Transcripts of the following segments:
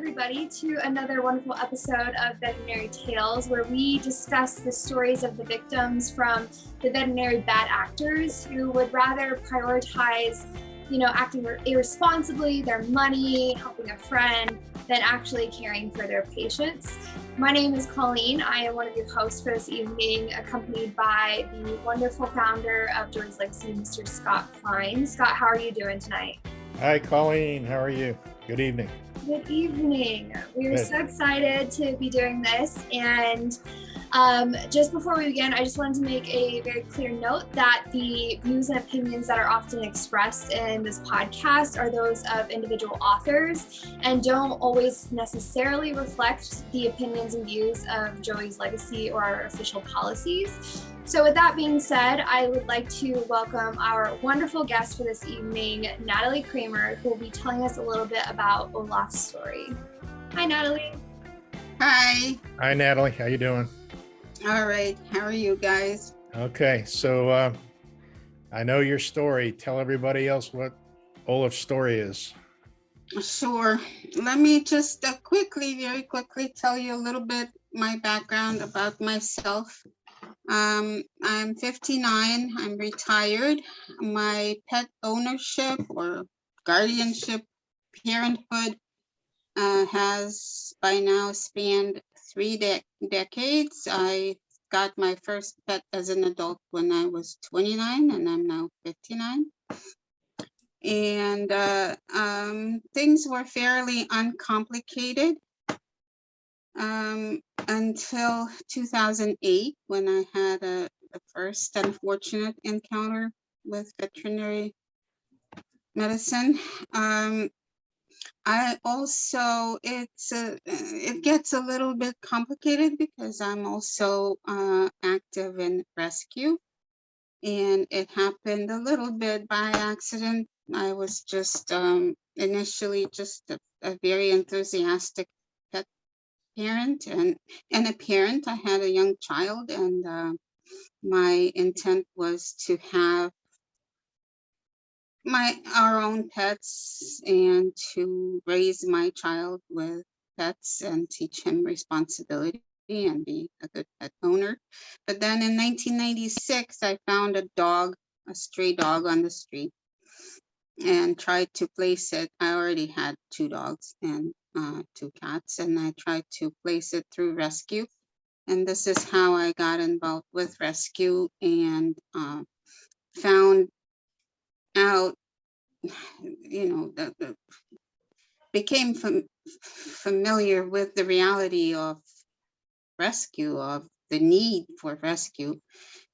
everybody, to another wonderful episode of Veterinary Tales, where we discuss the stories of the victims from the veterinary bad actors who would rather prioritize, acting irresponsibly, their money, helping a friend, than actually caring for their patients. My name is Colleen. I am one of your hosts for this evening, accompanied by the wonderful founder of Joy's Legacy, Mr. Scott Klein. Scott, how are you doing tonight? Hi, Colleen. How are you? Good evening. Good evening. We're so excited to be doing this. And just before we begin, I just wanted to make a very clear note that the views and opinions that are often expressed in this podcast are those of individual authors and don't always necessarily reflect the opinions and views of Joey's Legacy or our official policies. So with that being said, I would like to welcome our wonderful guest for this evening, Natalie Kramer, who will be telling us a little bit about Olaf's story. Hi, Natalie. Hi. Hi, Natalie. How you doing? All right. How are you guys? Okay. So I know your story. Tell everybody else what Olaf's story is. Sure. Let me just very quickly tell you a little bit my background about myself. I'm 59. I'm retired. My pet ownership or guardianship, parenthood has by now spanned 3 decades. I got my first pet as an adult when I was 29, and I'm now 59. And things were fairly uncomplicated until 2008, when I had the first unfortunate encounter with veterinary medicine. I also, it gets a little bit complicated because I'm also active in rescue, and it happened a little bit by accident. I was just initially just a very enthusiastic pet parent and a parent. I had a young child, and my intent was to have our own pets and to raise my child with pets and teach him responsibility and be a good pet owner. But then in 1996, I found a stray dog on the street, and tried to place it. I already had 2 dogs and 2 cats, and I tried to place it through rescue. And this is how I got involved with rescue and found out, became familiar with the reality of rescue, of the need for rescue.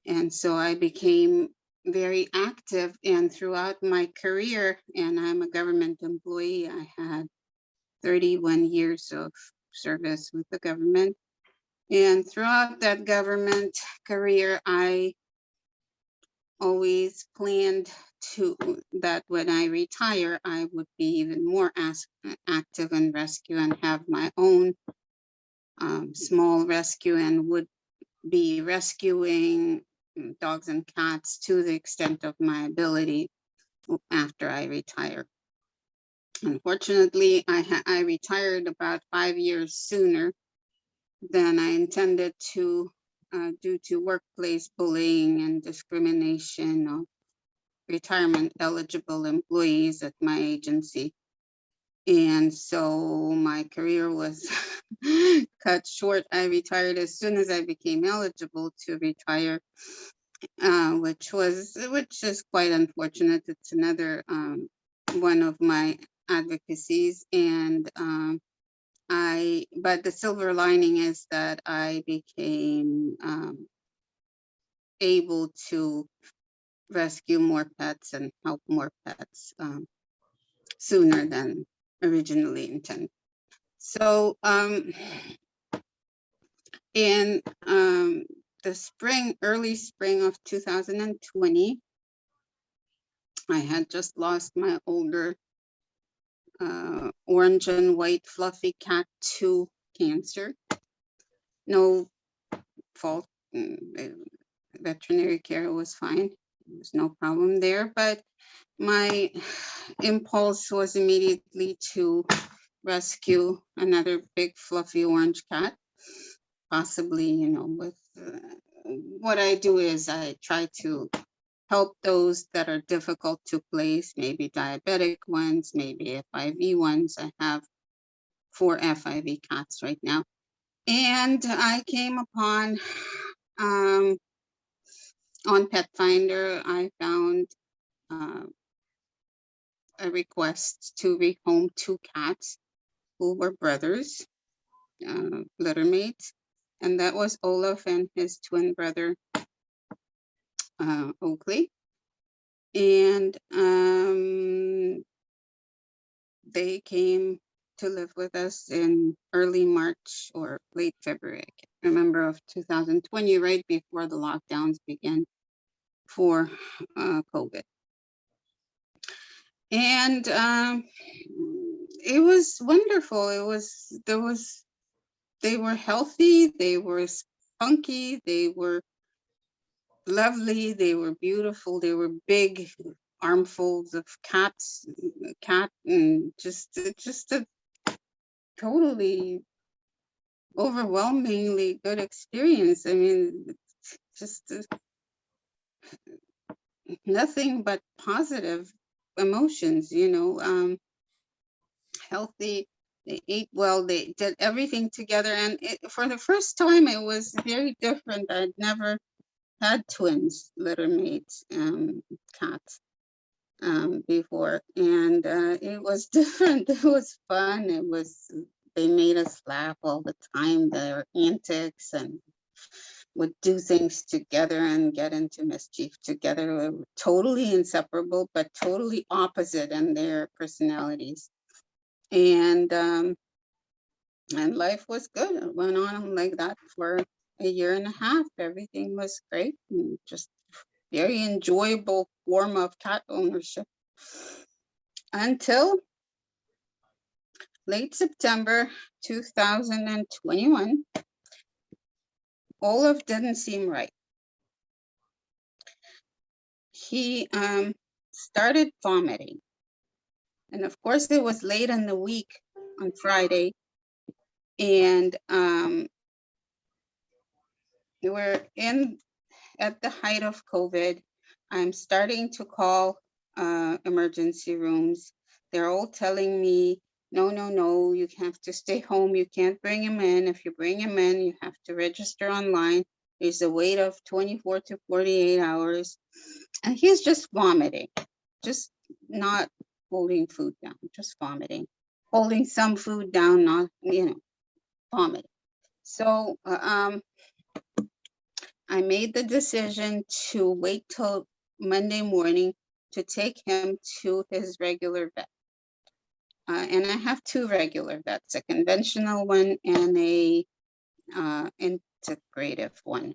And so I became very active, and throughout my career, and I'm a government employee, I had 31 years of service with the government. And throughout that government career, I always planned that when I retire, I would be even more active in rescue and have my own small rescue, and would be rescuing dogs and cats to the extent of my ability after I retire. Unfortunately, I retired about 5 years sooner than I intended to, due to workplace bullying and discrimination of retirement eligible employees at my agency. And so my career was cut short. I retired as soon as I became eligible to retire, which is quite unfortunate. It's another one of my advocacies, and but the silver lining is that I became able to rescue more pets and help more pets sooner than originally intended. So in the early spring of 2020, I had just lost my older orange and white fluffy cat to cancer. No fault, veterinary care was fine. There was no problem there, but my impulse was immediately to rescue another big fluffy orange cat, possibly, you know, with what I do is I try to help those that are difficult to place, maybe diabetic ones, maybe FIV ones. I have 4 FIV cats right now. And I came upon, on Pet Finder, I found a request to rehome 2 cats who were brothers, littermates. And that was Olaf and his twin brother, Oakley. And they came to live with us in early March or late February, I can't remember, of 2020, right before the lockdowns began for COVID. And it was wonderful. They were healthy, they were spunky, they were lovely, they were beautiful, they were big armfuls of cat, and just a totally overwhelmingly good experience. I mean, just nothing but positive emotions, you know. Healthy, they ate well, they did everything together, and for the first time it was very different. I'd never had twins littermates cats before, and it was different. It was fun. They made us laugh all the time, their antics, and would do things together and get into mischief together. We were totally inseparable, but totally opposite in their personalities. And life was good. It went on like that for a year and a half. Everything was great, and just very enjoyable form of cat ownership until late September 2021. Olaf didn't seem right. He started vomiting, and of course it was late in the week on Friday, and we're at the height of COVID. I'm starting to call emergency rooms. They're all telling me, no, you have to stay home. You can't bring him in. If you bring him in, you have to register online. There's a wait of 24 to 48 hours. And he's just vomiting, just not holding food down, just vomiting, holding some food down, not, you know, vomiting. So I made the decision to wait till Monday morning to take him to his regular vet. And I have 2 regular vets, a conventional one and a integrative one.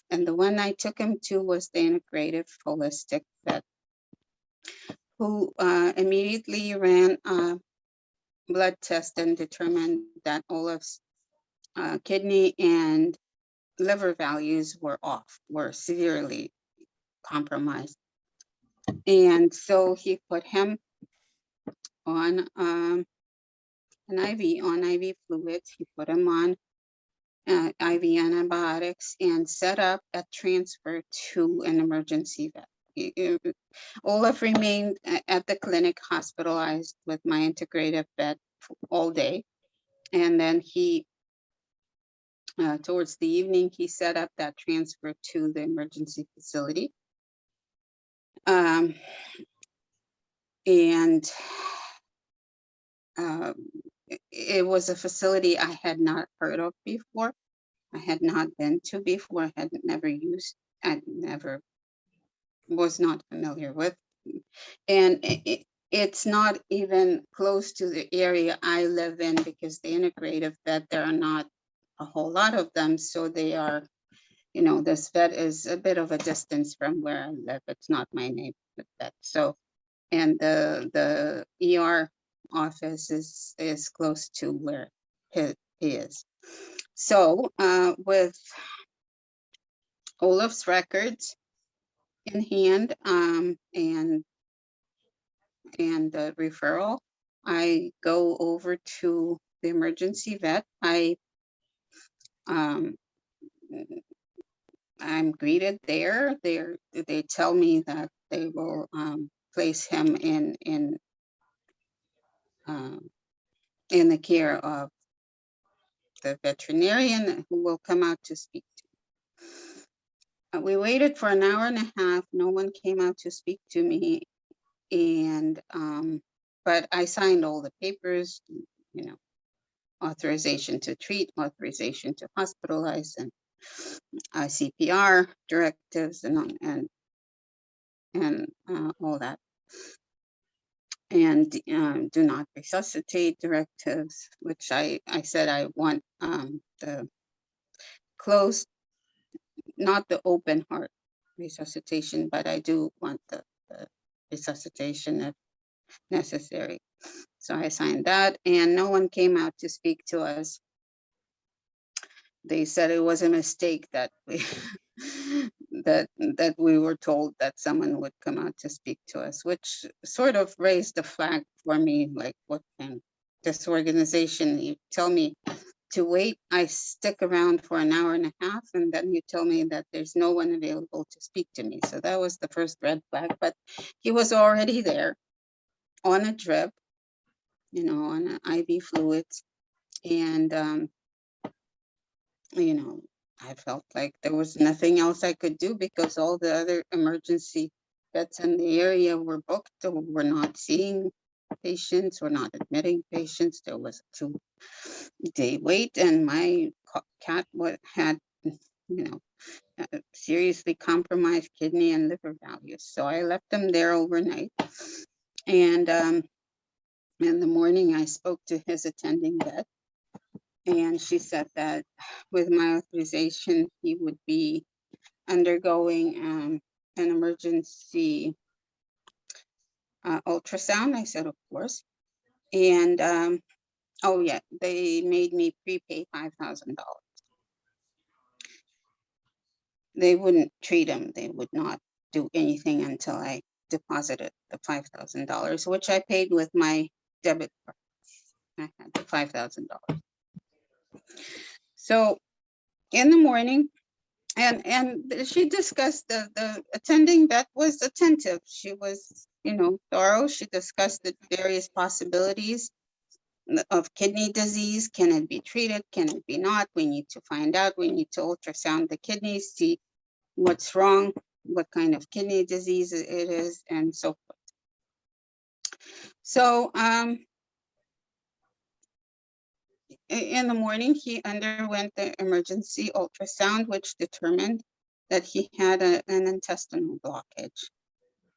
And the one I took him to was the integrative holistic vet, who immediately ran a blood test and determined that Olaf's kidney and liver values were off, were severely compromised. And so he put him on an IV, on IV fluids. He put him on IV antibiotics and set up a transfer to an emergency vet. Olaf remained at the clinic hospitalized with my integrative vet all day. And then he, towards the evening, he set up that transfer to the emergency facility. And it was a facility I had not heard of before. I had not been to before. I had never used, I never was not familiar with. And it's not even close to the area I live in, because the integrative vet, there are not a whole lot of them. So they are, you know, this vet is a bit of a distance from where I live. It's not my neighborhood vet. So, and the ER office is close to where he is. So with Olaf's records in hand, and the referral, I go over to the emergency vet. Um, I'm greeted there. They tell me that they will place him in the care of the veterinarian who will come out to speak to me. We waited for an hour and a half. No one came out to speak to me, and but I signed all the papers, you know, authorization to treat, authorization to hospitalize, and CPR directives, and all that, and do not resuscitate directives, which I said I want the closed, not the open heart resuscitation, but I do want the resuscitation if necessary. So I signed that, and no one came out to speak to us. They said it was a mistake that we that we were told that someone would come out to speak to us, which sort of raised a flag for me, like, what kind of disorganization? You tell me to wait, I stick around for an hour and a half, and then you tell me that there's no one available to speak to me. So that was the first red flag, but he was already there on a drip, you know, on an IV fluids, and you know, I felt like there was nothing else I could do because all the other emergency vets in the area were booked, or were not seeing patients, or not admitting patients. There was a 2-day wait, and my cat had, you know, seriously compromised kidney and liver values. So I left them there overnight. And in the morning, I spoke to his attending vet, and she said that with my authorization, he would be undergoing an emergency ultrasound. I said, of course. And oh yeah, they made me prepay $5,000. They wouldn't treat him. They would not do anything until I deposited the $5,000, which I paid with my debit card. I had the $5,000. So in the morning, and she discussed, the attending vet was attentive. She was, you know, thorough. She discussed the various possibilities of kidney disease. Can it be treated? Can it be not? We need to find out. We need to ultrasound the kidneys, see what's wrong, what kind of kidney disease it is, and so forth. So in the morning, he underwent the emergency ultrasound, which determined that he had an intestinal blockage.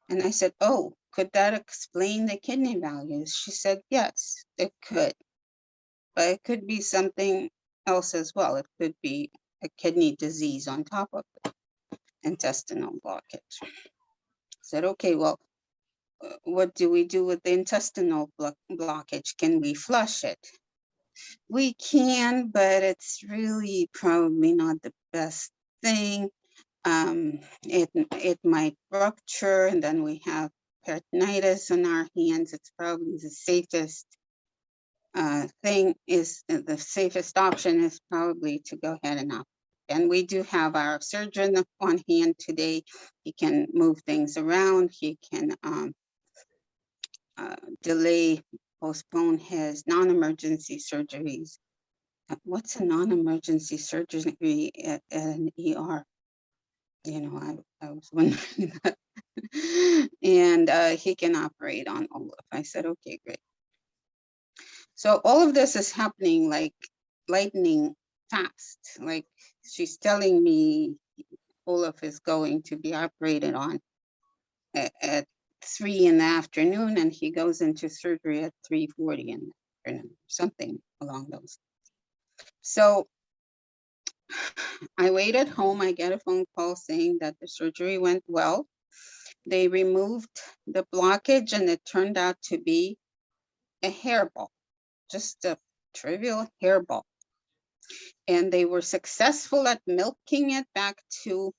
And I said, oh, could that explain the kidney values? She said, yes, it could. But it could be something else as well. It could be a kidney disease on top of the intestinal blockage. I said, okay, well, what do we do with the intestinal blockage? Can we flush it? We can, but it's really probably not the best thing. It might rupture, and then we have peritonitis on our hands. It's probably the safest the safest option is probably to go ahead and operate. And we do have our surgeon on hand today. He can move things around. He can delay, postpone his non-emergency surgeries. What's a non-emergency surgery at an ER? You know, I was wondering that. And he can operate on Olaf. I said, okay, great. So all of this is happening like lightning fast. Like, she's telling me Olaf is going to be operated on at 3 in the afternoon, and he goes into surgery at 3:40 in the afternoon, something along those. So I wait at home. I get a phone call saying that the surgery went well. They removed the blockage, and it turned out to be a hairball, just a trivial hairball. And they were successful at milking it back to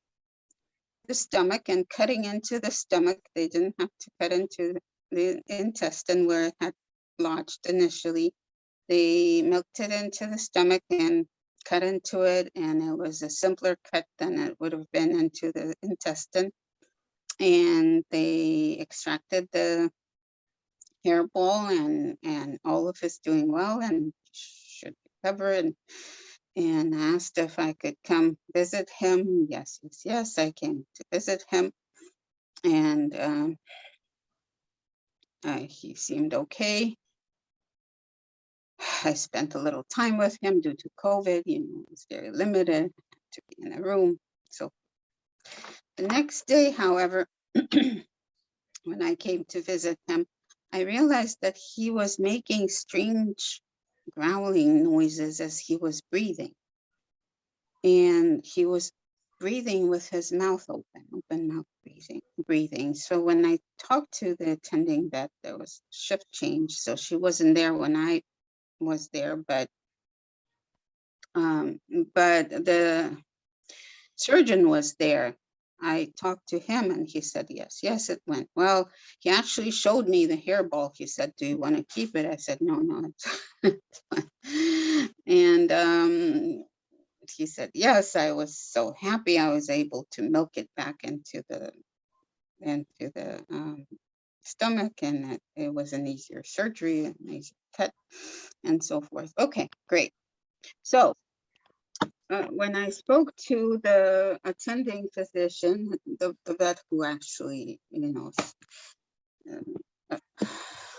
the stomach and cutting into the stomach. They didn't have to cut into the intestine where it had lodged initially. They milked it into the stomach and cut into it, and it was a simpler cut than it would have been into the intestine. And they extracted the hairball, and Olaf is doing well and should recover. And asked if I could come visit him. Yes, yes, yes, I came to visit him, and he seemed okay. I spent a little time with him due to COVID. You know, it was very limited to be in a room. So the next day, however, when I came to visit him, I realized that he was making strange growling noises as he was breathing. And he was breathing with his mouth open mouth breathing. So when I talked to the attending vet, there was shift change. So she wasn't there when I was there, but the surgeon was there. I talked to him and he said, yes, yes, it went well. He actually showed me the hairball. He said, do you want to keep it? I said, no, no, it's fine. And he said, yes. I was so happy I was able to milk it back into the stomach, and it was an easier surgery, an easier cut, and so forth. Okay, great. So when I spoke to the attending physician, the vet who actually, you know,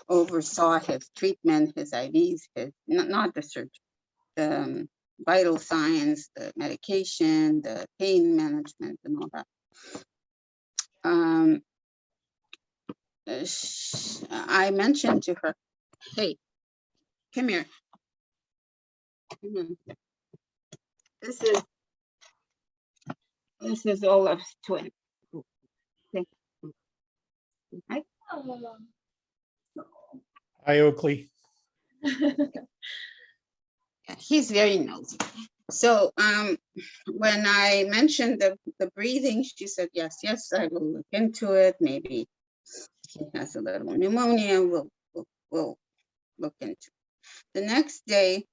oversaw his treatment, his IVs, his not the surgery, the vital signs, the medication, the pain management, and all that. I mentioned to her, hey, come here. Come on. This is Olaf's twin. Okay. Hi. Hi, Oakley. Yeah, he's very nosy. So when I mentioned the breathing, she said, yes, yes, I will look into it. Maybe he has a little pneumonia. We'll look into it. The next day,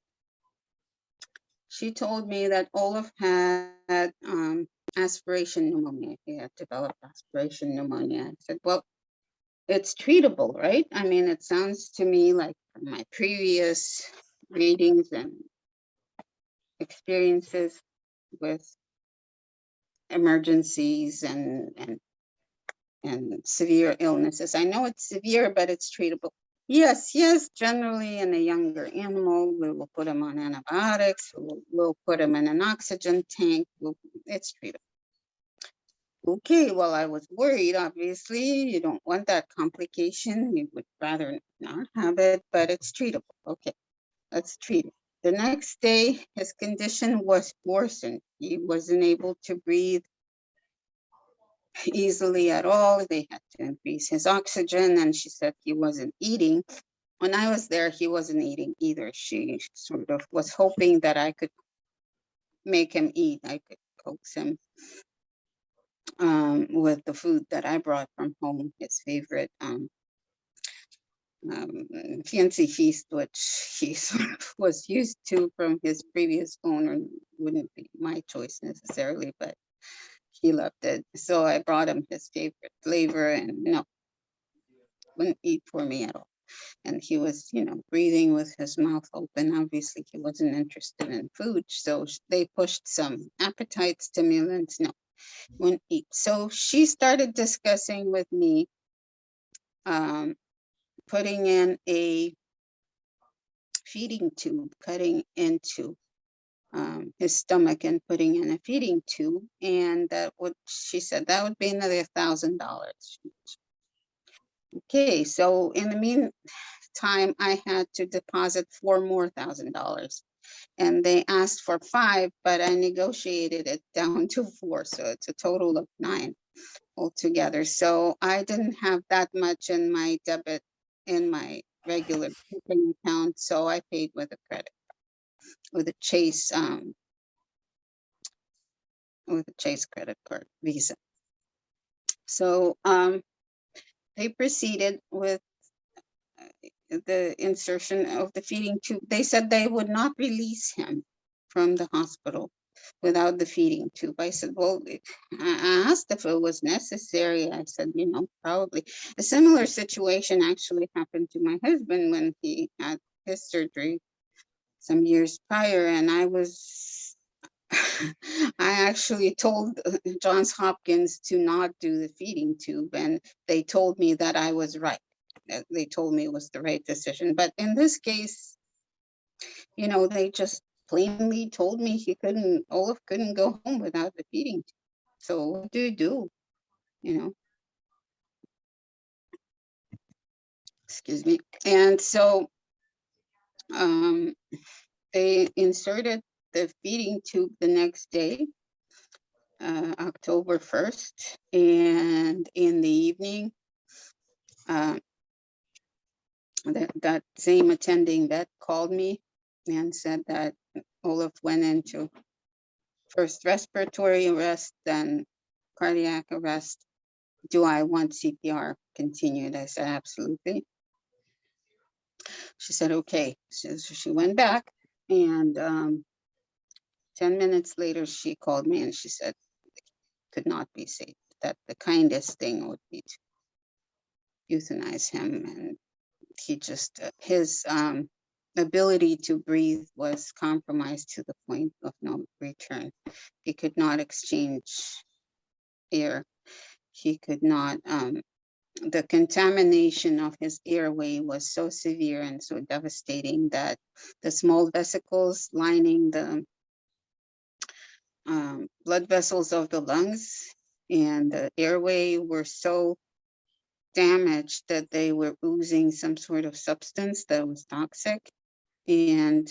she told me that Olaf had aspiration pneumonia. He had developed aspiration pneumonia. I said, well, it's treatable, right? I mean, it sounds to me like from my previous readings and experiences with emergencies and severe illnesses. I know it's severe, but it's treatable. Yes, yes, generally in a younger animal, we will put them on antibiotics, we'll put them in an oxygen tank, it's treatable. Okay, well, I was worried, obviously, you don't want that complication, you would rather not have it, but it's treatable. Okay, let's treat it. The next day, his condition was worsened. He wasn't able to breathe easily at all. They had to increase his oxygen, and she said he wasn't eating. When I was there, he wasn't eating either. She sort of was hoping that I could make him eat. I could coax him with the food that I brought from home, his favorite fancy feast, which he sort of was used to from his previous owner. Wouldn't be my choice necessarily, but he loved it. So I brought him his favorite flavor, and no, wouldn't eat for me at all. And he was, you know, breathing with his mouth open. Obviously, he wasn't interested in food. So they pushed some appetite stimulants. No, wouldn't eat. So she started discussing with me putting in a feeding tube, cutting into his stomach and putting in a feeding tube. And that would, she said, that would be another $1,000. Okay, so in the meantime, I had to deposit $4 more thousand, and they asked for 5, but I negotiated it down to 4, so it's a total of 9 altogether. So I didn't have that much in my debit in my regular checking account, so I paid with a credit, with a Chase credit card, Visa. So they proceeded with the insertion of the feeding tube. They said they would not release him from the hospital without the feeding tube. I said, well, I asked if it was necessary. I said, probably. A similar situation actually happened to my husband when he had his surgery some years prior, and I actually told Johns Hopkins to not do the feeding tube, and they told me that I was right. They told me it was the right decision. But in this case, they just plainly told me Olaf couldn't go home without the feeding tube. So what do you do? Excuse me. And so they inserted the feeding tube the next day, October 1st, and in the evening, that same attending vet called me and said that Olaf went into first respiratory arrest, then cardiac arrest. Do I want CPR continued? I said, absolutely. She said, okay. So she went back, and 10 minutes later, she called me and she said, could not be safe, that the kindest thing would be to euthanize him. And he just, his ability to breathe was compromised to the point of no return. He could not exchange air. He could not, the contamination of his airway was so severe and so devastating that the small vesicles lining the blood vessels of the lungs and the airway were so damaged that they were oozing some sort of substance that was toxic. And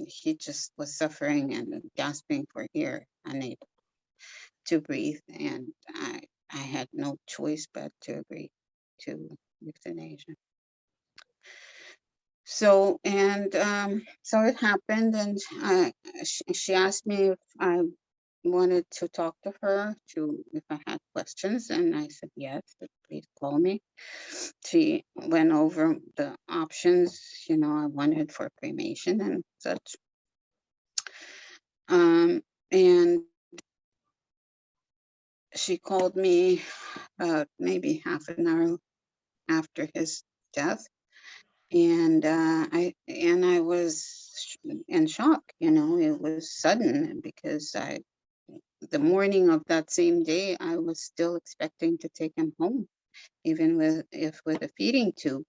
he just was suffering and gasping for air, unable to breathe. And I had no choice but to agree to euthanasia. So, and so it happened, and she asked me if I wanted to talk to her, if I had questions, and I said yes, but please call me. She went over the options, I wanted for cremation and such. And she called me maybe half an hour after his death, and I was in shock. It was sudden because the morning of that same day, I was still expecting to take him home, even with a feeding tube.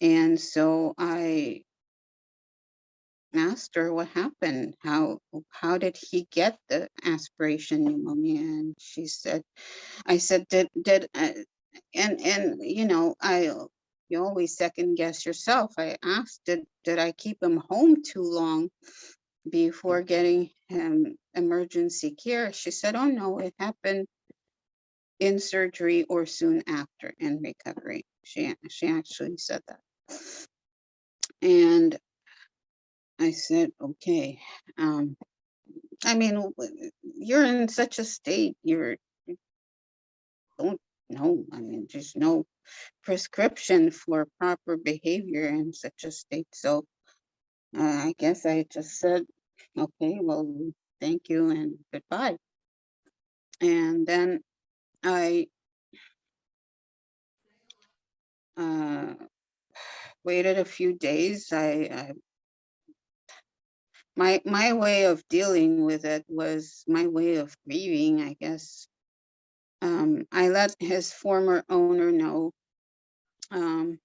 And so I asked her what happened. How did he get the aspiration pneumonia? And she said, I said, and you always second guess yourself. I asked, did I keep him home too long before getting him emergency care? She said, oh no, it happened in surgery or soon after in recovery. She actually said that. And I said, okay. I mean, you're in such a state, you don't know. I mean, there's no prescription for proper behavior in such a state. So I guess I just said, okay, well, thank you and goodbye. And then I waited a few days. My way of dealing with it was my way of grieving, I guess. I let his former owner know. And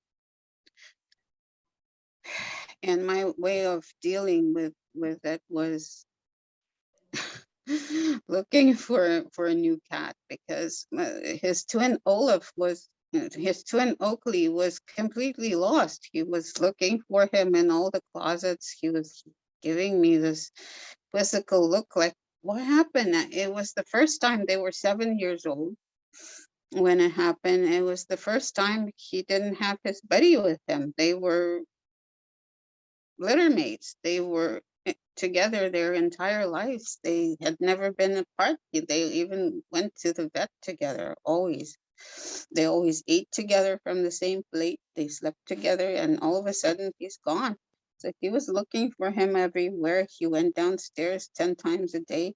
my way of dealing with it was looking for a new cat, because his twin Oakley was completely lost. He was looking for him in all the closets. He was giving me this quizzical look like, what happened? It was the first time. They were 7 years old when it happened. It was the first time he didn't have his buddy with him. They were litter mates. They were together their entire lives. They had never been apart. They even went to the vet together, always. They always ate together from the same plate. They slept together, and all of a sudden he's gone. So he was looking for him everywhere. He went downstairs 10 times a day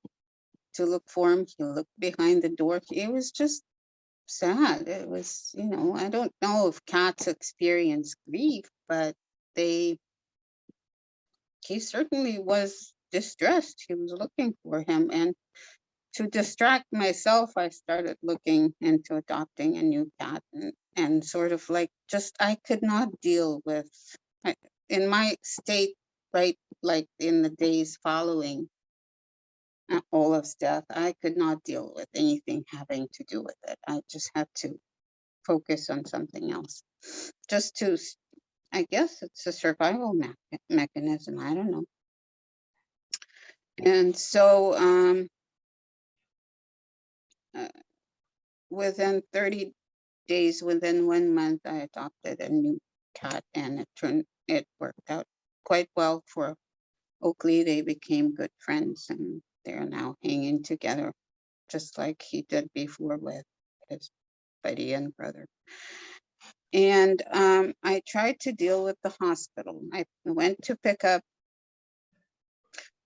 to look for him. He looked behind the door. It was just sad. It was, I don't know if cats experience grief, but he certainly was distressed. He was looking for him. And to distract myself, I started looking into adopting a new cat, and sort of like I could not deal with, in my state, right, like in the days following Olaf's death, I could not deal with anything having to do with it. I just had to focus on something else. I guess it's a survival mechanism. I don't know. And so within 30 days, within 1 month, I adopted a new cat, and it worked out quite well for Oakley. They became good friends, and they're now hanging together, just like he did before with his buddy and brother. And I tried to deal with the hospital. I went to pick up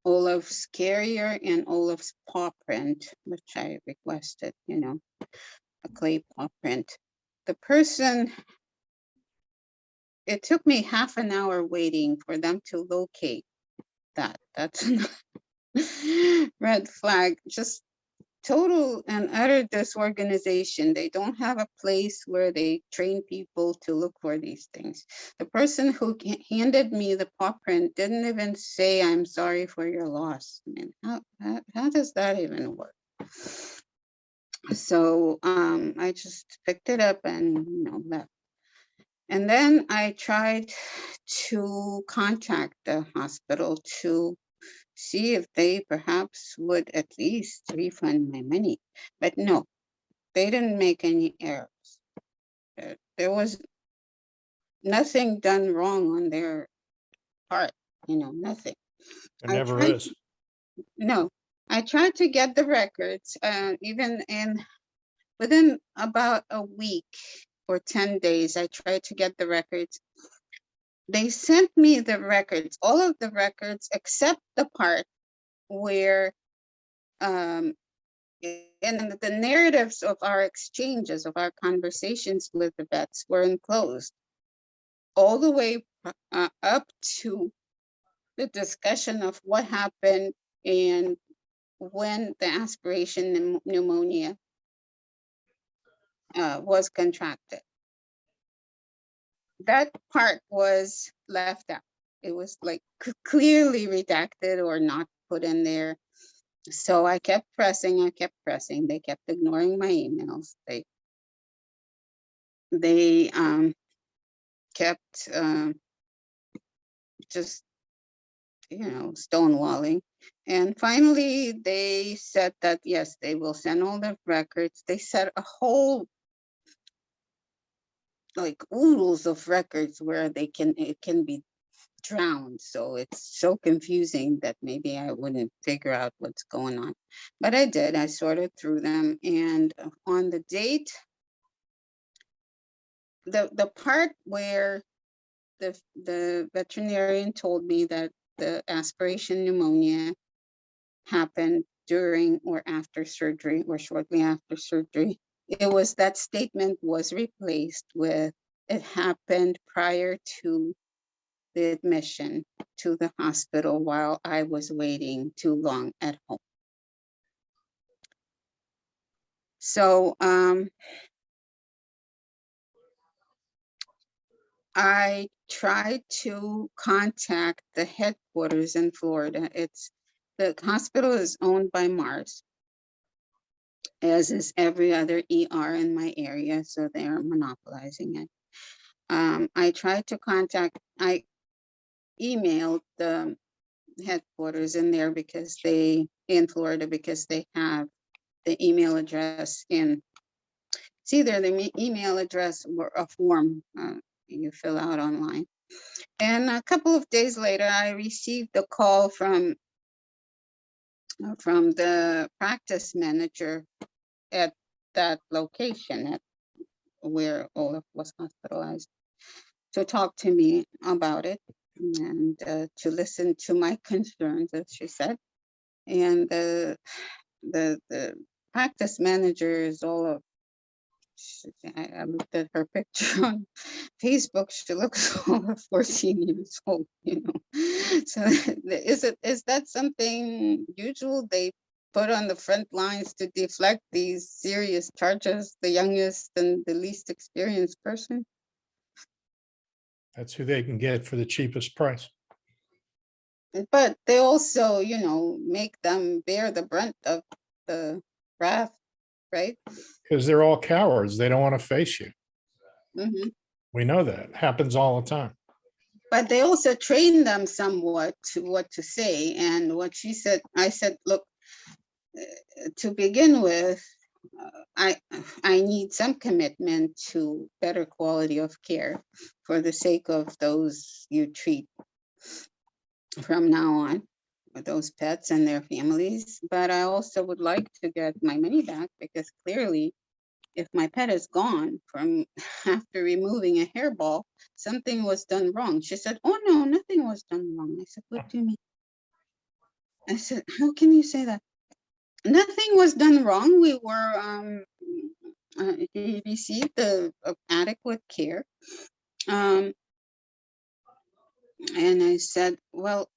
Olaf's carrier and Olaf's paw print, which I requested, a clay paw print. The person, it took me half an hour waiting for them to locate that. That's a red flag. Just total and utter disorganization. They don't have a place where they train people to look for these things. The person who handed me the paw print didn't even say, "I'm sorry for your loss." I mean, how does that even work? So I just picked it up and left. And then I tried to contact the hospital to see if they perhaps would at least refund my money. But no, they didn't make any errors. There was nothing done wrong on their part, nothing. There never is. No, I tried to get the records, even within about a week or 10 days, I tried to get the records. They sent me the records, all of the records, except the part where and the narratives of our exchanges, of our conversations with the vets were enclosed, all the way up to the discussion of what happened and when the aspiration pneumonia was contracted. That part was left out. It was like clearly redacted or not put in there. So I kept pressing. They kept ignoring my emails. They kept just, stonewalling. And finally, they said that, yes, they will send all the records. They said a whole, like, oodles of records where it can be drowned. So it's so confusing that maybe I wouldn't figure out what's going on. But I did. I sorted through them. And on the date, the part where the veterinarian told me that the aspiration pneumonia happened during or after surgery or shortly after surgery, that statement was replaced with, it happened prior to the admission to the hospital while I was waiting too long at home. So I tried to contact the headquarters in Florida. The hospital is owned by Mars, as is every other ER in my area, so they are monopolizing it. I tried to contact, I emailed the headquarters in there in Florida because they have the email address it's either the email address or a form you fill out online. And a couple of days later, I received a call from the practice manager at that location, at where Olaf was hospitalized, to talk to me about it and to listen to my concerns, as she said. And the practice manager is Olaf. I looked at her picture on Facebook. She looks over 14 years old, you know. So is that something usual they put on the front lines to deflect these serious charges, the youngest and the least experienced person? That's who they can get for the cheapest price. But they also, you know, make them bear the brunt of the wrath, right? Because they're all cowards. They don't want to face you. Mhm. We know that. It happens all the time. But they also train them somewhat to what to say. And what she said, I said, look, to begin with, I need some commitment to better quality of care for the sake of those you treat from now on, with those pets and their families. But I also would like to get my money back, because clearly, if my pet is gone from after removing a hairball, something was done wrong. She said, oh no, nothing was done wrong. I said, what do you mean? I said, how can you say that? Nothing was done wrong. We were, he received the adequate care. And I said, well,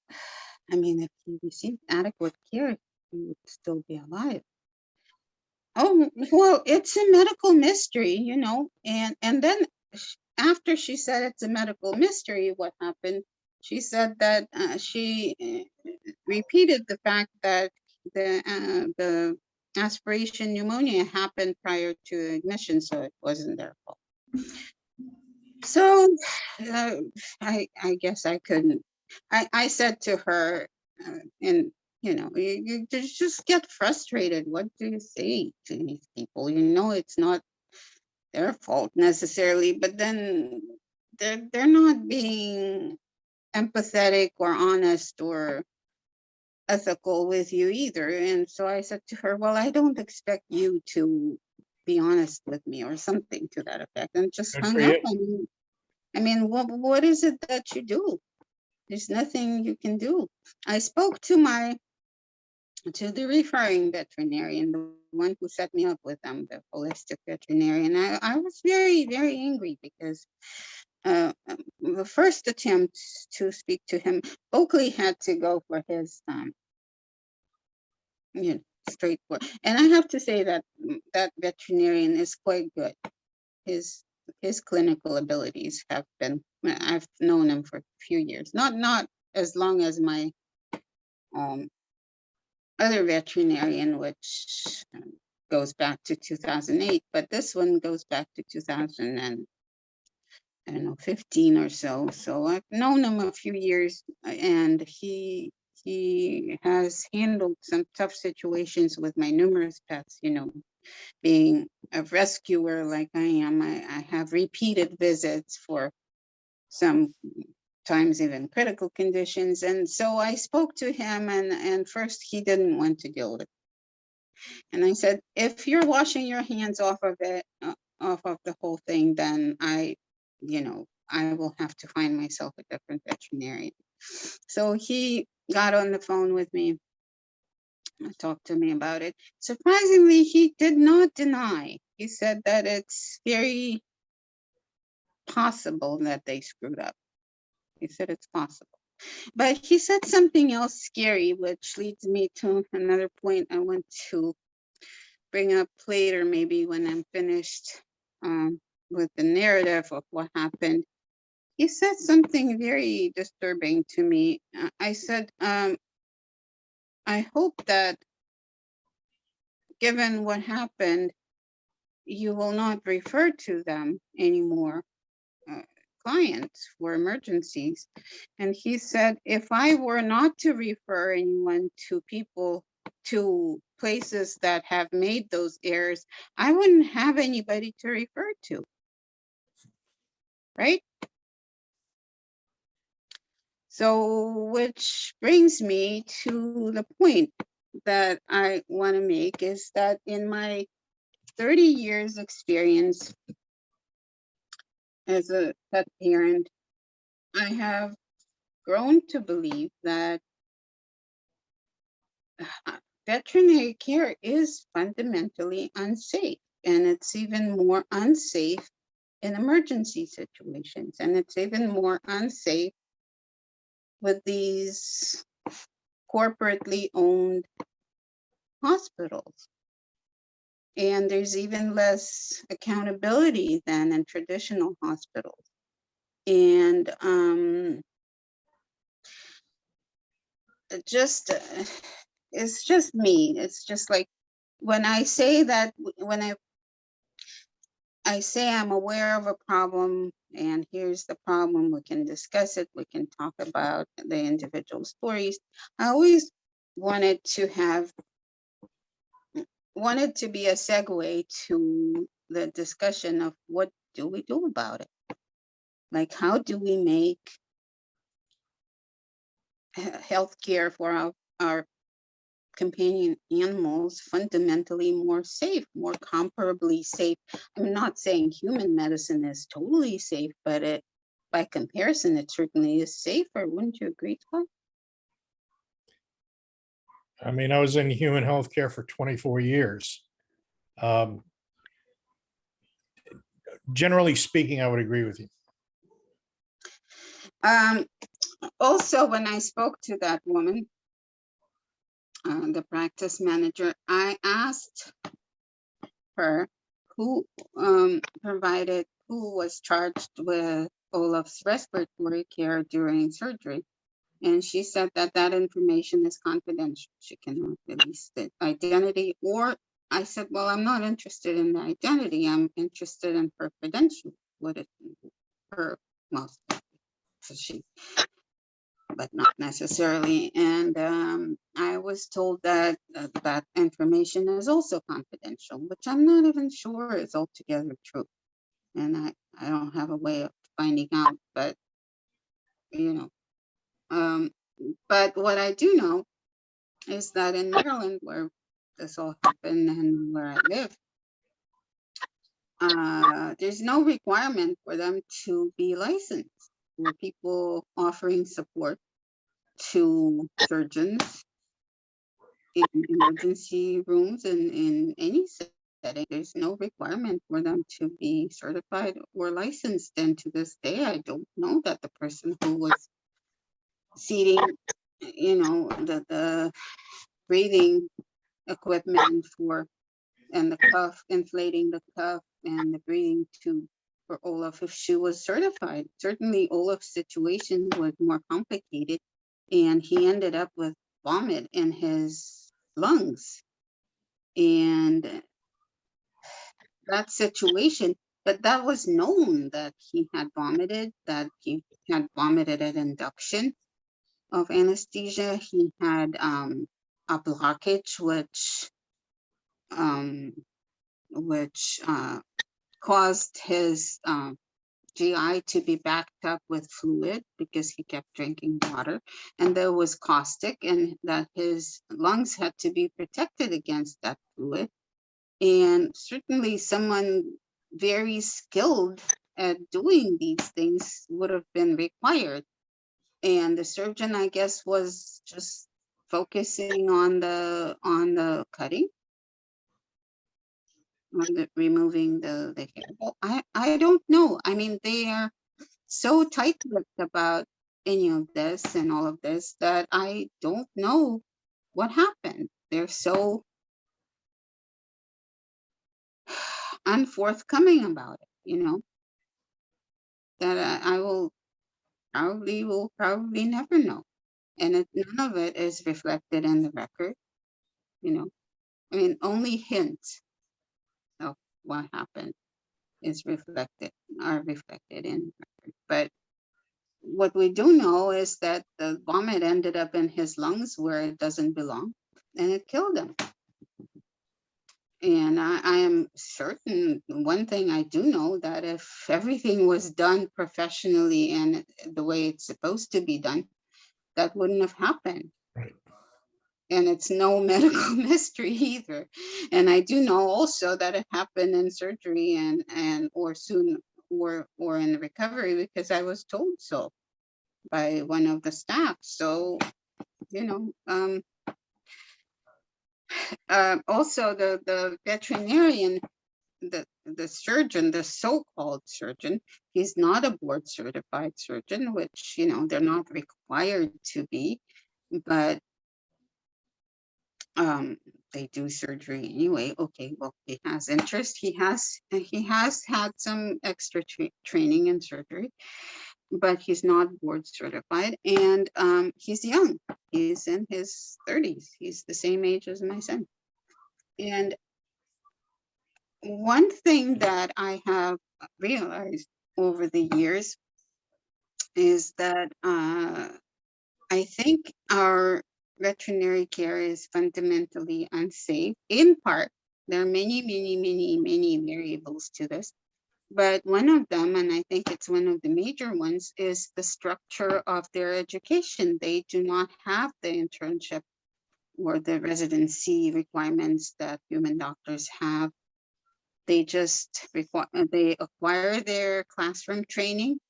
I mean, if he received adequate care, he would still be alive. Oh, well, it's a medical mystery, you know. And then after she said it's a medical mystery, what happened? She said that she repeated the fact that the aspiration pneumonia happened prior to admission, so it wasn't their fault. So I guess I couldn't. I said to her, and you know, you just get frustrated. What do you say to these people? You know, it's not their fault necessarily, but then they're not being empathetic or honest or ethical with you either. And so I said to her, well, I don't expect you to be honest with me, or something to that effect, and just Good hung for up. you. I mean, what is it that you do? There's nothing you can do. I spoke to the referring veterinarian, the one who set me up with them, the holistic veterinarian. I was very, very angry, because the first attempt to speak to him, Oakley had to go for his, you know, straightforward. And I have to say that that veterinarian is quite good. His clinical abilities have been, I've known him for a few years, not as long as my other veterinarian, which goes back to 2008, but this one goes back to 2000 and I don't know, 15 or so. So I've known him a few years, and he has handled some tough situations with my numerous pets, you know. Being a rescuer like I am, I have repeated visits for sometimes even critical conditions. And so I spoke to him, and first he didn't want to deal with it. And I said, if you're washing your hands off of it, off of the whole thing, then you know, I will have to find myself a different veterinarian. So he got on the phone with me, talked to me about it. Surprisingly, he did not deny. He said that it's very possible that they screwed up. He said it's possible. But he said something else scary, which leads me to another point I want to bring up later, maybe when I'm finished with the narrative of what happened. He said something very disturbing to me. I said, I hope that given what happened, you will not refer to them anymore, clients for emergencies. And he said, if I were not to refer anyone to people, to places that have made those errors, I wouldn't have anybody to refer to, right? So, which brings me to the point that I want to make, is that in my 30 years experience as a pet parent, I have grown to believe that veterinary care is fundamentally unsafe, and it's even more unsafe in emergency situations, and it's even more unsafe with these corporately owned hospitals. And there's even less accountability than in traditional hospitals. And it's just me. It's just like when I say that, when I say I'm aware of a problem and here's the problem, we can discuss it, we can talk about the individual stories. I always wanted to be a segue to the discussion of what do we do about it? Like, how do we make healthcare for our companion animals fundamentally more safe, more comparably safe? I'm not saying human medicine is totally safe, but by comparison, it certainly is safer. Wouldn't you agree, Scott? I mean, I was in human healthcare for 24 years. Generally speaking, I would agree with you. Also, when I spoke to that woman, the practice manager, I asked her who was charged with Olaf's respiratory care during surgery. And she said that that information is confidential. She cannot release the identity. Or I said, well, I'm not interested in the identity. I'm interested in her credential. What is her most? So she, but not necessarily. And I was told that that information is also confidential, which I'm not even sure is altogether true. And I don't have a way of finding out, but you know. But what I do know is that in Maryland, where this all happened and where I live, there's no requirement for them to be licensed. For people offering support to surgeons in emergency rooms and in any setting, there's no requirement for them to be certified or licensed. And to this day, I don't know that the person who was seating, the breathing equipment and the cuff, inflating the cuff and the breathing tube for Olaf, if she was certified. Certainly Olaf's situation was more complicated, and he ended up with vomit in his lungs. And that situation, but that was known that he had vomited at induction of anesthesia. He had a blockage, which caused his GI to be backed up with fluid because he kept drinking water, and there was caustic, and that his lungs had to be protected against that fluid. And certainly someone very skilled at doing these things would have been required. And the surgeon, I guess, was just focusing on the cutting, on the removing the hair. Well, I don't know. I mean, they are so tight-lipped about any of this and all of this that I don't know what happened. They're so unforthcoming about it, that I will probably never know. And none of it is reflected in the record, I mean, only hints of what happened are reflected in the record. But what we do know is that the vomit ended up in his lungs where it doesn't belong, and it killed him. And I am certain, one thing I do know, that if everything was done professionally and the way it's supposed to be done, that wouldn't have happened. Right. And it's no medical mystery either. And I do know also that it happened in surgery or soon or in recovery because I was told so by one of the staff. So, you know, also the veterinarian, the surgeon, the so-called surgeon, he's not a board certified surgeon, which, you know, they're not required to be, but they do surgery anyway. Okay, well, he has interest. He has had some extra training in surgery, but he's not board certified, and he's young. He's in his 30s. He's the same age as my son. And one thing that I have realized over the years is that I think our veterinary care is fundamentally unsafe. In part, there are many variables to this, but one of them, and I think it's one of the major ones, is the structure of their education. They do not have the internship or the residency requirements that human doctors have. They just they acquire their classroom training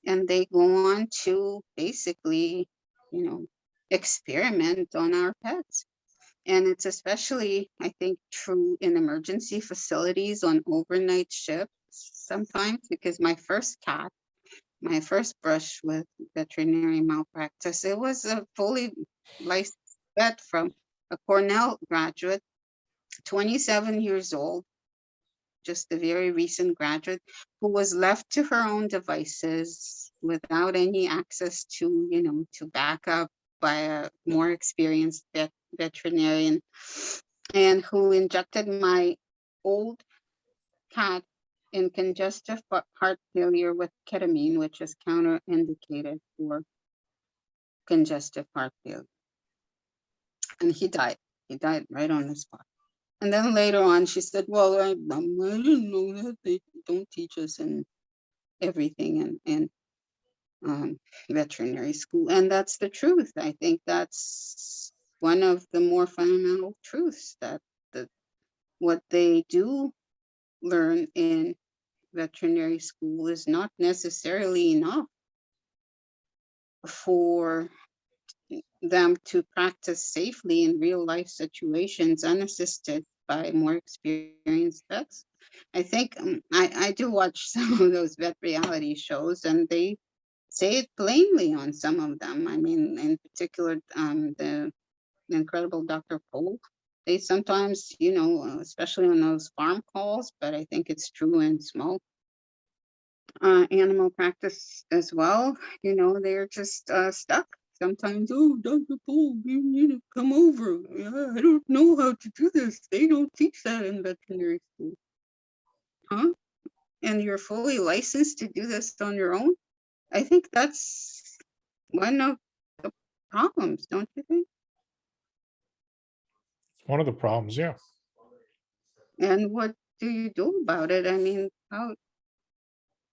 and they go on to basically, you know, experiment on our pets. And it's especially, I think, true in emergency facilities on overnight shifts sometimes, because my first cat, my first brush with veterinary malpractice, it was a fully licensed vet from a Cornell graduate, 27 years old, just a very recent graduate, who was left to her own devices without any access to, you know, to backup by a more experienced veterinarian, and who injected my old cat in congestive heart failure with ketamine, which is counterindicated for congestive heart failure. And he died. He died right on the spot. And then later on, she said, well, I didn't know that. They don't teach us in everything in veterinary school. And that's the truth. I think that's one of the more fundamental truths, that what they do learn in veterinary school is not necessarily enough for them to practice safely in real life situations unassisted by more experienced vets. I think I do watch some of those vet reality shows, and they say it plainly on some of them. I mean, in particular, the incredible Dr. Cole. They sometimes, you know, especially on those farm calls, but I think it's true in small animal practice as well. You know, they're just stuck. Sometimes, oh, Dr. Cole, you need to come over. I don't know how to do this. They don't teach that in veterinary school. Huh? And you're fully licensed to do this on your own? I think that's one of the problems, don't you think? One of the problems, yeah. And what do you do about it? I mean,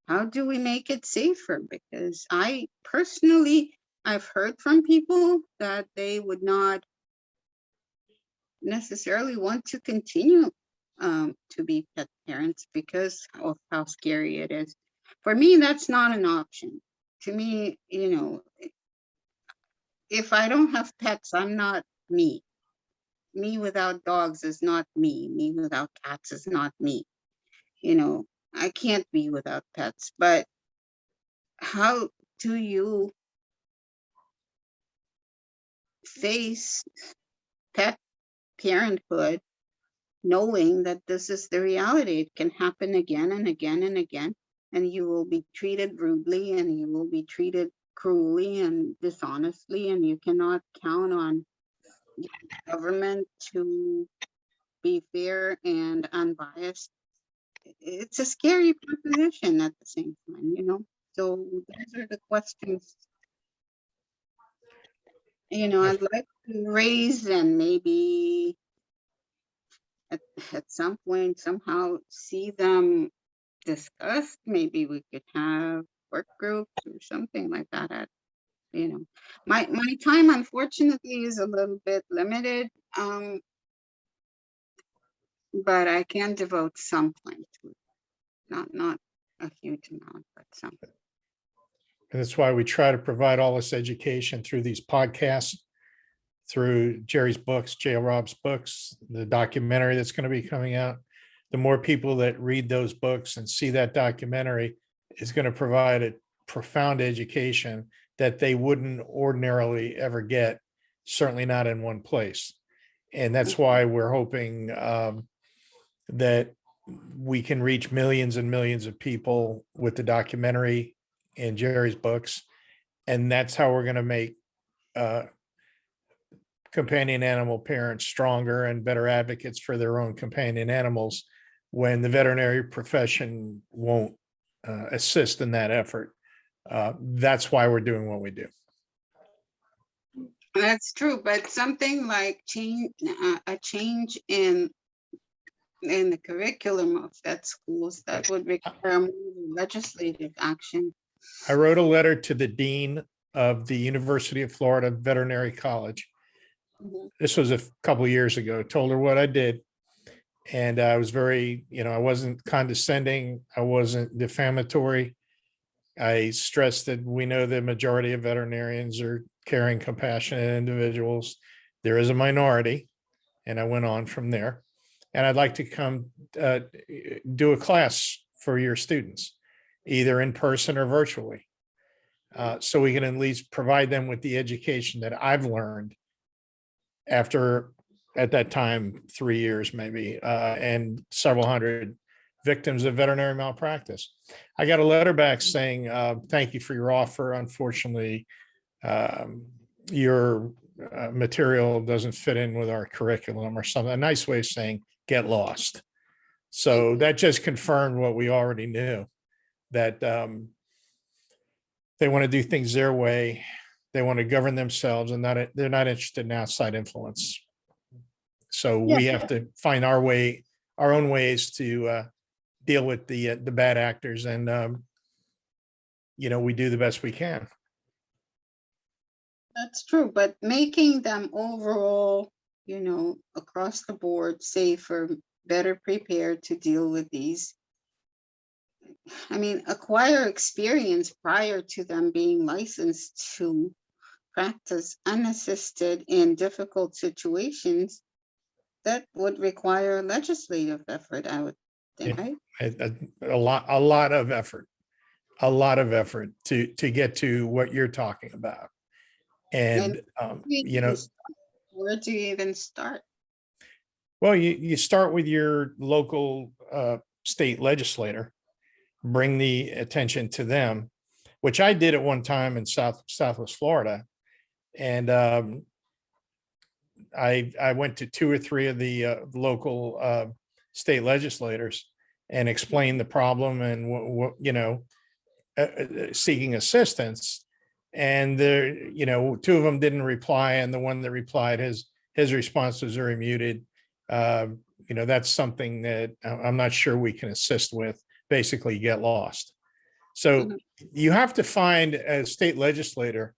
how do we make it safer? Because I personally, I've heard from people that they would not necessarily want to continue to be pet parents because of how scary it is. For me, that's not an option. To me, you know, if I don't have pets, I'm not me. Me without dogs is not me. Me without cats is not me. You know, I can't be without pets. But how do you face pet parenthood knowing that this is the reality? It can happen again and again and again, and you will be treated rudely, and you will be treated cruelly and dishonestly, and you cannot count on the government to be fair and unbiased. It's a scary proposition at the same time, you know. So those are the questions, you know, I'd like to raise, and maybe at some point somehow see them discussed. Maybe we could have work groups or something like that. You know, my time unfortunately is a little bit limited, but I can devote some time to it. Not a huge amount, but some. And that's why we try to provide all this education through these podcasts, through Jerry's books, J.L. Rob's books, the documentary that's going to be coming out. The more people that read those books and see that documentary is going to provide a profound education that they wouldn't ordinarily ever get, certainly not in one place. And that's why we're hoping that we can reach millions and millions of people with the documentary and Jerry's books. And that's how we're going to make companion animal parents stronger and better advocates for their own companion animals when the veterinary profession won't assist in that effort. That's why we're doing what we do. That's true, but something like a change in the curriculum of vet schools, that would require more legislative action. I wrote a letter to the dean of the University of Florida Veterinary College. This was a couple of years ago. Told her what I did. And I was very, I wasn't condescending. I wasn't defamatory. I stressed that we know the majority of veterinarians are caring, compassionate individuals. There is a minority. And I went on from there. And I'd like to come do a class for your students, either in person or virtually. So we can at least provide them with the education that I've learned after, at that time, 3 years maybe, and several hundred victims of veterinary malpractice. I got a letter back saying, thank you for your offer. Unfortunately, your material doesn't fit in with our curriculum, or something, a nice way of saying get lost. So that just confirmed what we already knew, that they want to do things their way. They want to govern themselves, and they're not interested in outside influence. So we have to find our own ways to deal with the bad actors, and we do the best we can. That's true, but making them overall, across the board safer, better prepared to deal with these. I mean, acquire experience prior to them being licensed to practice unassisted in difficult situations. That would require legislative effort, I would think, right? A lot of effort to get to what you're talking about. And where do you even start? Well, you start with your local state legislator, bring the attention to them, which I did at one time in Southwest Florida. And I went to 2 or 3 of the local state legislators and explained the problem and what seeking assistance. And there, 2 of them didn't reply, and the one that replied, his response was very muted. That's something that I'm not sure we can assist with. Basically, get lost. So you have to find a state legislator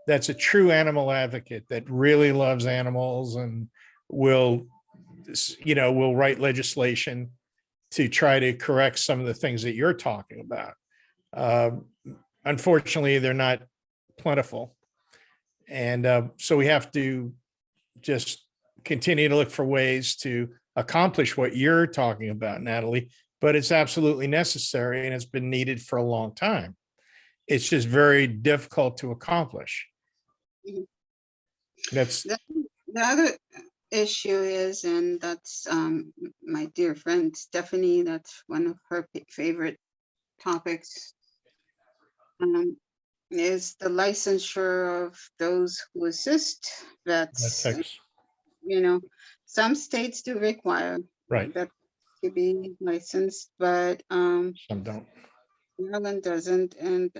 that's a true animal advocate, that really loves animals and will write legislation to try to correct some of the things that you're talking about. Unfortunately, they're not plentiful. And so we have to just continue to look for ways to accomplish what you're talking about, Natalie, but it's absolutely necessary, and it's been needed for a long time. It's just very difficult to accomplish. That's the other issue is, and that's my dear friend Stephanie, that's one of her favorite topics, is the licensure of those who assist vets. Some states do require vets to be licensed, but some don't. Maryland doesn't, and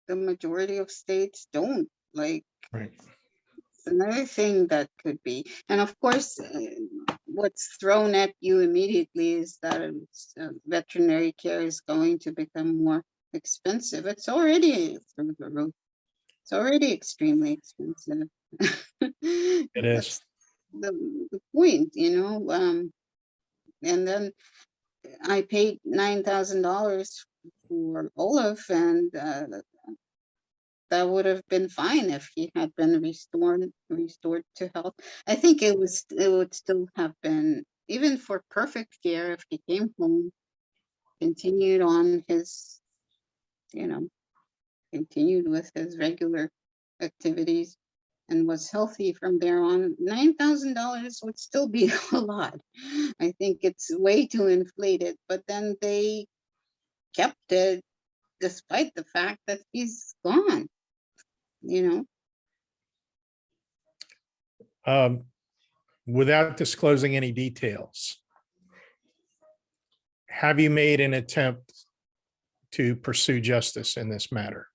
the majority of states don't. It's another thing that could be. And of course, what's thrown at you immediately is that veterinary care is going to become more expensive. It's already through the roof. It's already extremely expensive. It is. The point, and then I paid $9,000 for Olaf, and that would have been fine if he had been restored to health. I think it would still have been, even for perfect care, if he came home, continued on his, you know, continued with his regular activities and was healthy from there on, $9,000 would still be a lot. I think it's way too inflated, but then they kept it despite the fact that he's gone, you know. Without disclosing any details, have you made an attempt to pursue justice in this matter?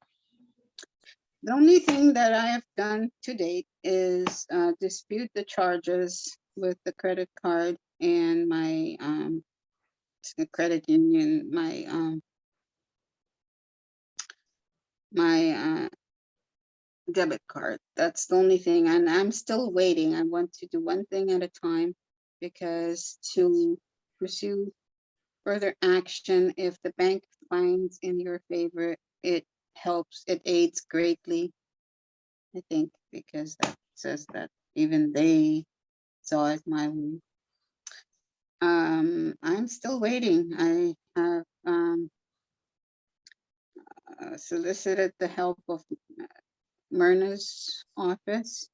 The only thing that I have done to date is dispute the charges with the credit card and my the credit union, my debit card. That's the only thing, and I'm still waiting. I want to do one thing at a time, because to pursue further action, if the bank finds in your favor, it helps, it aids greatly, I think, because that says that even they saw it my way. I'm still waiting. I have solicited the help of Myrna's office.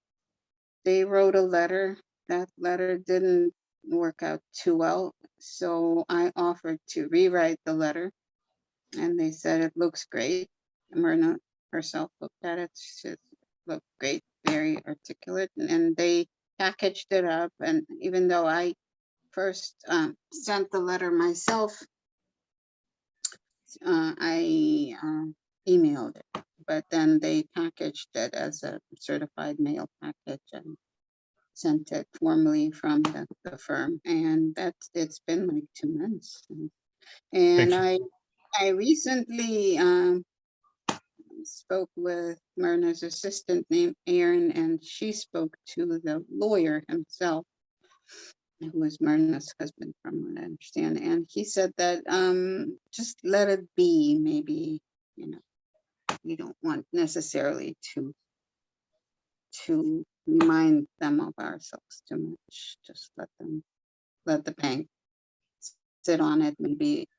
They wrote a letter. That letter didn't work out too well, so I offered to rewrite the letter, and they said it looks great. Myrna herself looked at it. She said it looked great, very articulate, and they packaged it up. And even though I first sent the letter myself, I emailed it, but then they packaged it as a certified mail package and sent it formally from the firm. And it's been like 2 months. And I recently spoke with Myrna's assistant named Aaron, and she spoke to the lawyer himself, who was Myrna's husband, from what I understand. And he said that just let it be. Maybe, we don't want necessarily to remind them of ourselves too much. Just let the bank sit on it. Maybe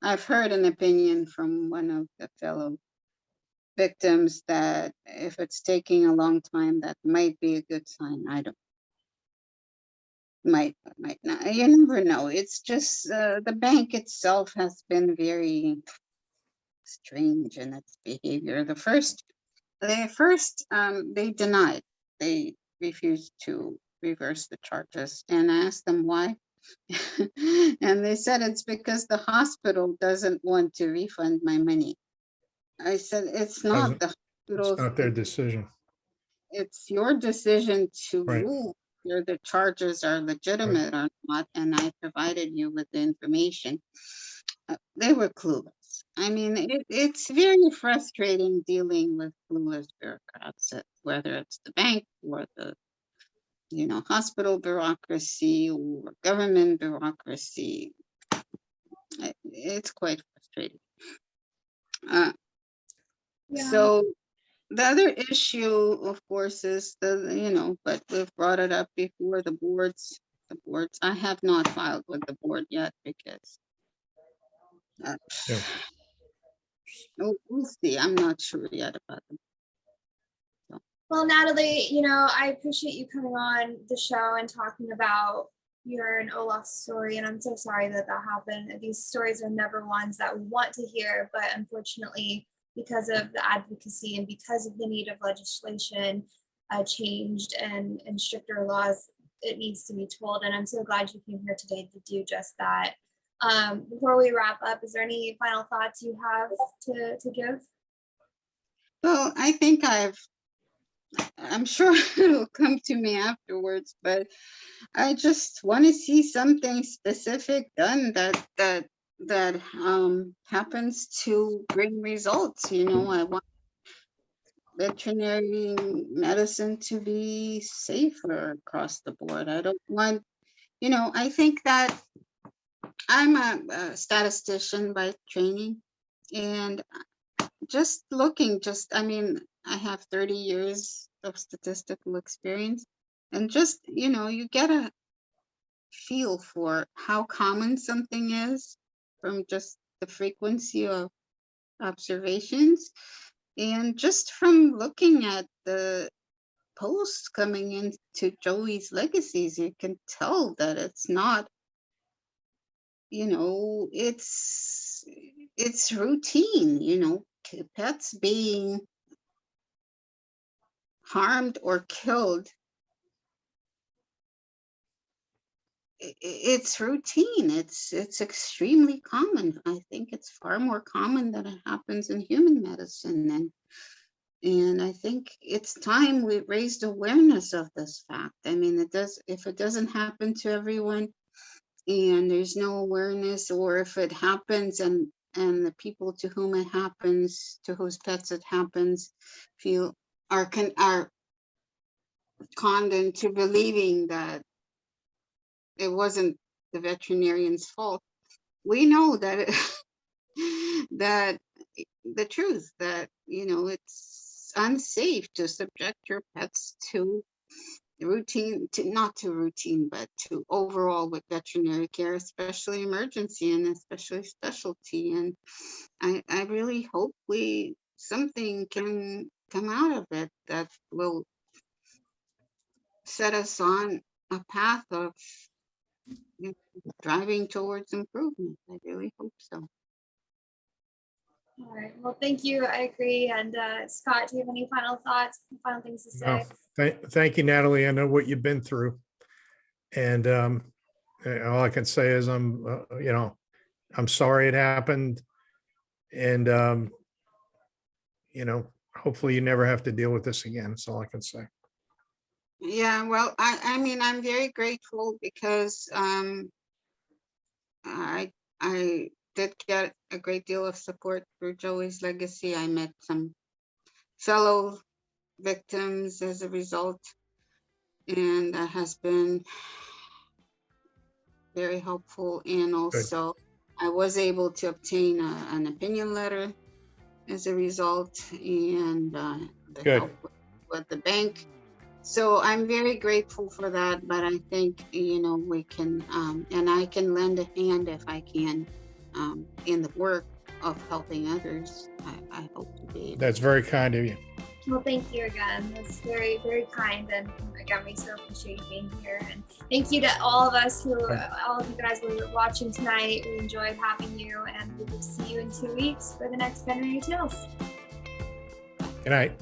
I've heard an opinion from one of the fellow victims that if it's taking a long time, that might be a good sign. I don't, might not. You never know. It's just the bank itself has been very strange in its behavior. They denied. They refused to reverse the charges, and I asked them why. And they said it's because the hospital doesn't want to refund my money. I said, it's not the It's hospital's, not their decision. it's your decision to Right. rule whether the charges are legitimate or not, and I provided you with the information. They were clueless. I mean, it's very frustrating dealing with clueless bureaucrats, whether it's the bank or the hospital bureaucracy or government bureaucracy. It's quite frustrating. Yeah. So the other issue, of course, is but we've brought it up before, the boards. I have not filed with the board yet because Yeah. we'll see. I'm not sure yet about them. Well, Natalie, I appreciate you coming on the show and talking about your and Olaf's story. And I'm so sorry that happened. These stories are never ones that we want to hear, but unfortunately, because of the advocacy and because of the need of legislation changed and stricter laws, it needs to be told. And I'm so glad you came here today to do just that. Before we wrap up, is there any final thoughts you have to give? Well, I think I'm sure it'll come to me afterwards, but I just want to see something specific done that happens to bring results. I want veterinary medicine to be safer across the board. I don't want, I think that I'm a statistician by training, And just looking, I mean, I have 30 years of statistical experience, and just, you get a feel for how common something is from just the frequency of observations. And just from looking at the posts coming into Joey's legacies, you can tell that it's not, it's routine, pets being harmed or killed. It's routine. It's extremely common. I think it's far more common than it happens in human medicine. And I think it's time we raised awareness of this fact. I mean, if it doesn't happen to everyone and there's no awareness, or if it happens and the people to whom it happens, to whose pets it happens, are conned into believing that it wasn't the veterinarian's fault. We know that that the truth that it's unsafe to subject your pets to routine, but to overall with veterinary care, especially emergency and especially specialty. And I really hope something can come out of it that will set us on a path of driving towards improvement. I really hope so. All right. Well, thank you. I agree. And Scott, do you have any final thoughts, final things to say? No, thank you, Natalie. I know what you've been through. And all I can say is I'm sorry it happened. And, hopefully you never have to deal with this again. That's all I can say. Yeah, well, I mean, I'm very grateful because I did get a great deal of support for Joey's legacy. I met some fellow victims as a result, and that has been very helpful. And also, I was able to obtain an opinion letter as a result, and the help with the bank. So I'm very grateful for that, but I think, we can, and I can lend a hand if I can, in the work of helping others. I hope to be. That's very kind of you. Well, thank you again. That's very, very kind. And again, we so appreciate you being here. And thank you to all of you guys who were watching tonight. We enjoyed having you, and we will see you in 2 weeks for the next Veterinary Tales. Good night.